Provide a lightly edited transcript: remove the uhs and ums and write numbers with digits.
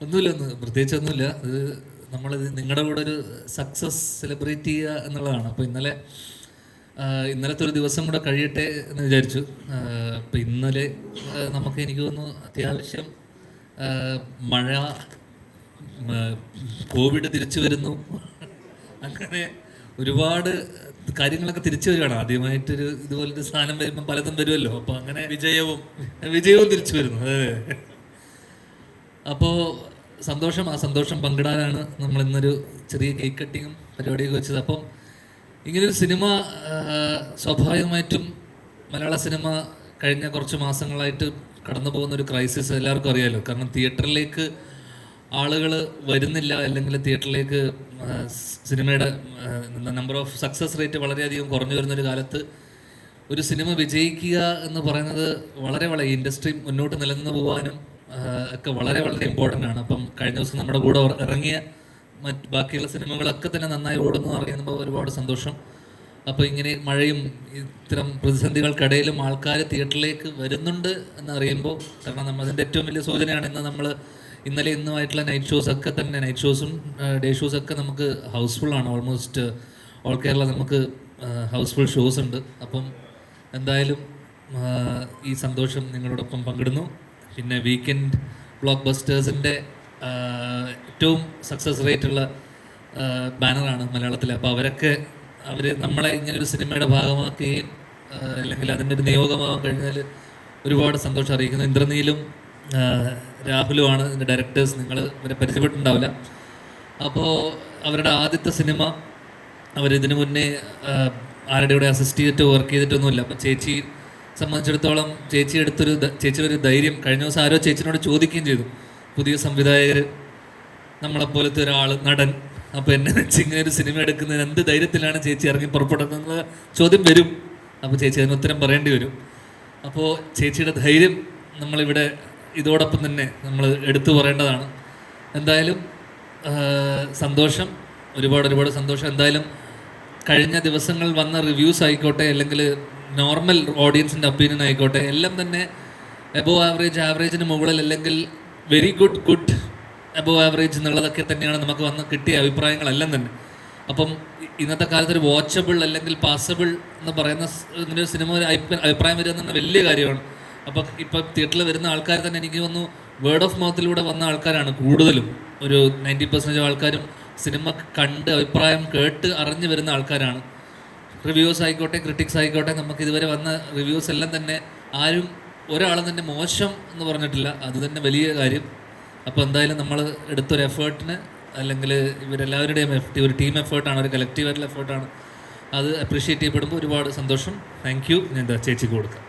ഒന്നുമില്ല, പ്രത്യേകിച്ചൊന്നുമില്ല. അത് നമ്മളിത് നിങ്ങളുടെ കൂടെ ഒരു സക്സസ് സെലിബ്രേറ്റ് ചെയ്യുക എന്നുള്ളതാണ്. അപ്പോൾ ഇന്നലത്തെ ഒരു ദിവസം കൂടെ കഴിയട്ടെ എന്ന് വിചാരിച്ചു. അപ്പോൾ ഇന്നലെ നമുക്ക് എനിക്ക് തോന്നുന്നു അത്യാവശ്യം മഴ, കോവിഡ് തിരിച്ചു വരുന്നു, അങ്ങനെ ഒരുപാട് കാര്യങ്ങളൊക്കെ തിരിച്ചു വരികയാണ്. ആദ്യമായിട്ടൊരു ഇതുപോലൊരു സാധനം വരുമ്പോൾ പലതും വരുമല്ലോ. അപ്പോൾ അങ്ങനെ വിജയവും തിരിച്ചു വരുന്നു. അതെ. അപ്പോൾ ആ സന്തോഷം പങ്കിടാനാണ് നമ്മൾ ഇന്നൊരു ചെറിയ കേക്ക് കട്ടിങ്ങും പരിപാടിയൊക്കെ വെച്ചത്. അപ്പം ഇങ്ങനൊരു സിനിമ സ്വാഭാവികമായിട്ടും മലയാള സിനിമ കഴിഞ്ഞ കുറച്ച് മാസങ്ങളായിട്ട് കടന്നു പോകുന്ന ഒരു ക്രൈസിസ് എല്ലാവർക്കും അറിയാമല്ലോ. കാരണം തിയേറ്ററിലേക്ക് ആളുകൾ വരുന്നില്ല, അല്ലെങ്കിൽ തിയേറ്ററിലേക്ക് സിനിമയുടെ നമ്പർ ഓഫ് സക്സസ് റേറ്റ് വളരെയധികം കുറഞ്ഞു വരുന്നൊരു കാലത്ത് ഒരു സിനിമ വിജയിക്കുക എന്ന് പറയുന്നത് വളരെ ഇൻഡസ്ട്രി മുന്നോട്ട് നിലനിന്ന് പോകാനും ഒക്കെ വളരെ ഇമ്പോർട്ടൻ്റ് ആണ്. അപ്പം കഴിഞ്ഞ ദിവസം നമ്മുടെ കൂടെ ഇറങ്ങിയ ബാക്കിയുള്ള സിനിമകളൊക്കെ തന്നെ നന്നായി ഓടുന്നു അറിയുമ്പോൾ ഒരുപാട് സന്തോഷം. അപ്പോൾ ഇങ്ങനെ മഴയും ഇത്തരം പ്രതിസന്ധികൾക്കിടയിലും ആൾക്കാർ തിയേറ്ററിലേക്ക് വരുന്നുണ്ട് എന്നറിയുമ്പോൾ, കാരണം നമ്മളതിൻ്റെ ഏറ്റവും വലിയ സൂചനയാണ് ഇന്നലെ ഇന്നുമായിട്ടുള്ള നൈറ്റ് ഷോസും ഡേ ഷോസൊക്കെ നമുക്ക് ഹൗസ്ഫുള്ളാണ്. ഓൾമോസ്റ്റ് ഓൾ കേരള നമുക്ക് ഹൗസ്ഫുൾ ഷോസ് ഉണ്ട്. അപ്പം എന്തായാലും ഈ സന്തോഷം നിങ്ങളോടൊപ്പം പങ്കിടുന്നു. പിന്നെ വീക്കെൻഡ് ബ്ലോക്ക് ബസ്റ്റേഴ്സിൻ്റെ ഏറ്റവും സക്സസ് റേറ്റുള്ള ബാനറാണ് മലയാളത്തിൽ. അപ്പോൾ അവർ നമ്മളെ ഇങ്ങനൊരു സിനിമയുടെ ഭാഗമാക്കുകയും അല്ലെങ്കിൽ അതിൻ്റെ ഒരു നിയോഗമാകാൻ കഴിഞ്ഞാൽ ഒരുപാട് സന്തോഷം അറിയിക്കുന്നു. ഇന്ദ്രനീലും രാഹുലുമാണ് ഇതിൻ്റെ ഡയറക്ടേഴ്സ്. നിങ്ങൾ ഇവരെ പരിചയപ്പെട്ടിട്ടുണ്ടാവില്ല. അപ്പോൾ അവരുടെ ആദ്യത്തെ സിനിമ അവരിതിനു മുന്നേ ആരുടെ കൂടെ അസിസ്റ്റ് ചെയ്തിട്ട് വർക്ക് ചെയ്തിട്ടൊന്നുമില്ല. അപ്പം ചേച്ചി സംബന്ധിച്ചിടത്തോളം ചേച്ചിയുടെ ഒരു ധൈര്യം, കഴിഞ്ഞ ദിവസം ആരോ ചേച്ചിനോട് ചോദിക്കുകയും ചെയ്തു, പുതിയ സംവിധായകർ നമ്മളെപ്പോലത്തെ ഒരാൾ നടൻ, അപ്പോൾ എന്നെ വെച്ച് ഇങ്ങനെ ഒരു സിനിമ എടുക്കുന്നതിന് എന്ത് ധൈര്യത്തിലാണ് ചേച്ചി ഇറങ്ങി പുറപ്പെടുന്നത് ചോദ്യം വരും. അപ്പോൾ ചേച്ചി അതിന് ഉത്തരം പറയേണ്ടി വരും. അപ്പോൾ ചേച്ചിയുടെ ധൈര്യം നമ്മളിവിടെ ഇതോടൊപ്പം തന്നെ നമ്മൾ എടുത്തു പറയേണ്ടതാണ്. എന്തായാലും സന്തോഷം, ഒരുപാട് സന്തോഷം. എന്തായാലും കഴിഞ്ഞ ദിവസങ്ങൾ വന്ന റിവ്യൂസ് ആയിക്കോട്ടെ, അല്ലെങ്കിൽ നോർമൽ ഓഡിയൻസിൻ്റെ ഒപ്പീനിയൻ ആയിക്കോട്ടെ, എല്ലാം തന്നെ എബോവ് ആവറേജിന് മുകളിൽ, അല്ലെങ്കിൽ വെരി ഗുഡ് എബോവ് ആവറേജ് എന്നുള്ളതൊക്കെ തന്നെയാണ് നമുക്ക് വന്ന് കിട്ടിയ അഭിപ്രായങ്ങളെല്ലാം തന്നെ. അപ്പം ഇന്നത്തെ കാലത്ത് ഒരു വാച്ചബിൾ അല്ലെങ്കിൽ പാസബിൾ എന്ന് പറയുന്ന ഇങ്ങനെ ഒരു സിനിമ അഭിപ്രായം വരിക എന്ന് പറഞ്ഞാൽ വലിയ കാര്യമാണ്. അപ്പോൾ ഇപ്പം തിയേറ്ററിൽ വരുന്ന ആൾക്കാർ തന്നെ എനിക്ക് തോന്നുന്നു വേർഡ് ഓഫ് മൗത്തിലൂടെ വന്ന ആൾക്കാരാണ് കൂടുതലും. ഒരു 90% ആൾക്കാരും സിനിമ കണ്ട് അഭിപ്രായം കേട്ട് അറിഞ്ഞു വരുന്ന ആൾക്കാരാണ്. റിവ്യൂസ് ആയിക്കോട്ടെ, ക്രിട്ടിക്സ് ആയിക്കോട്ടെ, നമുക്ക് ഇതുവരെ വന്ന റിവ്യൂസ് എല്ലാം തന്നെ ആരും ഒരാളും തന്നെ മോശം എന്ന് പറഞ്ഞിട്ടില്ല. അത് തന്നെ വലിയ കാര്യം. അപ്പോൾ എന്തായാലും നമ്മൾ എടുത്തൊരു എഫേർട്ടിന്, അല്ലെങ്കിൽ ഇവരെല്ലാവരുടെയും ഒരു ടീം എഫേർട്ടാണ്, ഒരു കളക്റ്റീവായിട്ടുള്ള എഫേർട്ടാണ്. അത് അപ്രീഷിയേറ്റ് ചെയ്യപ്പെടുമ്പോൾ ഒരുപാട് സന്തോഷം. Thank you. ഞാൻ ചേച്ചിക്ക് കൊടുക്കാം.